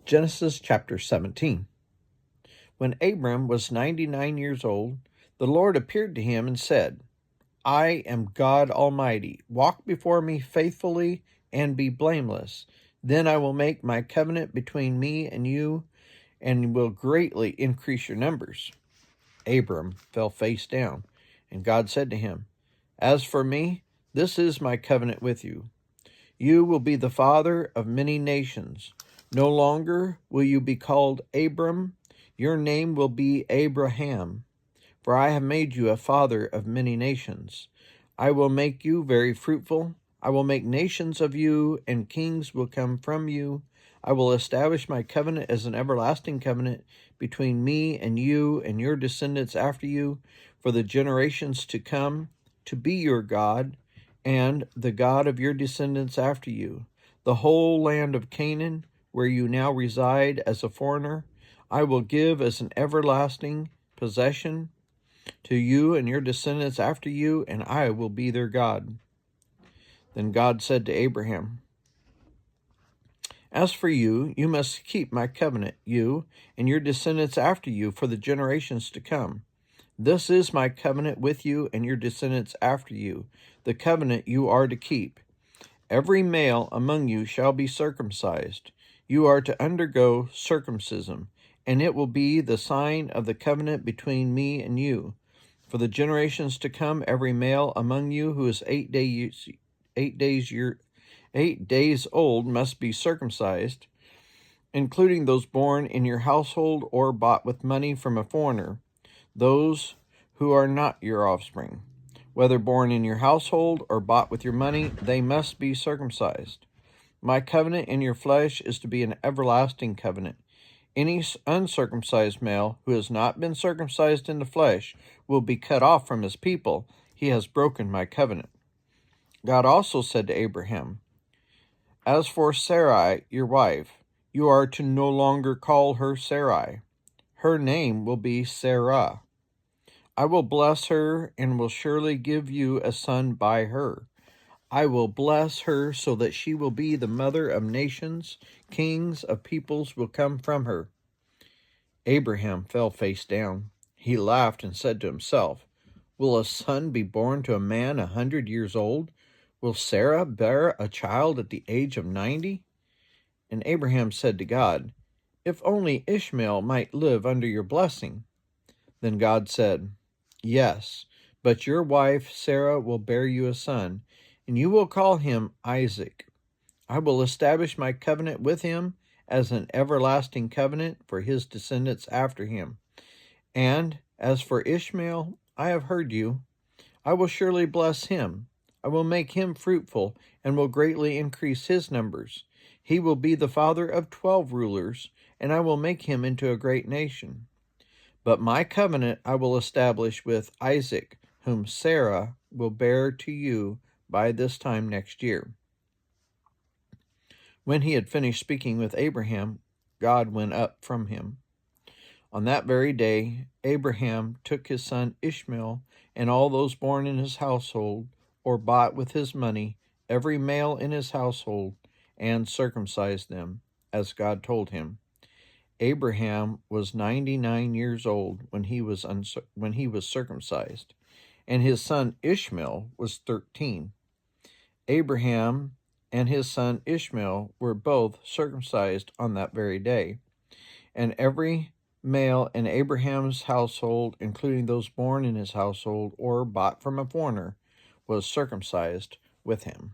Genesis chapter 17. When Abram was 99 years old, the Lord appeared to him and said, I am God Almighty. Walk before me faithfully and be blameless. Then I will make my covenant between me and you and will greatly increase your numbers. Abram fell face down, and God said to him, As for me, this is my covenant with you. You will be the father of many nations. No longer will you be called Abram. Your name will be Abraham, for I have made you a father of many nations. I will make you very fruitful. I will make nations of you, and kings will come from you. I will establish my covenant as an everlasting covenant between me and you and your descendants after you for the generations to come, to be your God and the God of your descendants after you. The whole land of Canaan, where you now reside as a foreigner, I will give as an everlasting possession to you and your descendants after you, and I will be their God. Then God said to Abraham, As for you, you must keep my covenant, you and your descendants after you, for the generations to come. This is my covenant with you and your descendants after you, the covenant you are to keep. Every male among you shall be circumcised. You are to undergo circumcision, and it will be the sign of the covenant between me and you. For the generations to come, every male among you who is 8 days old must be circumcised, including those born in your household or bought with money from a foreigner, those who are not your offspring. Whether born in your household or bought with your money, they must be circumcised. My covenant in your flesh is to be an everlasting covenant. Any uncircumcised male who has not been circumcised in the flesh will be cut off from his people. He has broken my covenant. God also said to Abraham, As for Sarai, your wife, you are to no longer call her Sarai. Her name will be Sarah. I will bless her and will surely give you a son by her. I will bless her so that she will be the mother of nations. Kings of peoples will come from her. Abraham fell face down. He laughed and said to himself, Will a son be born to a man 100 years old? Will Sarah bear a child at the age of 90? And Abraham said to God, If only Ishmael might live under your blessing. Then God said, Yes, but your wife Sarah will bear you a son, and you will call him Isaac. I will establish my covenant with him as an everlasting covenant for his descendants after him. And as for Ishmael, I have heard you. I will surely bless him. I will make him fruitful and will greatly increase his numbers. He will be the father of 12 rulers, and I will make him into a great nation. But my covenant I will establish with Isaac, whom Sarah will bear to you by this time next year. When he had finished speaking with Abraham, God went up from him. On that very day, Abraham took his son Ishmael and all those born in his household or bought with his money, every male in his household, and circumcised them, as God told him. Abraham was 99 years old when he was circumcised, and his son Ishmael was 13. Abraham and his son Ishmael were both circumcised on that very day, and every male in Abraham's household, including those born in his household or bought from a foreigner, was circumcised with him.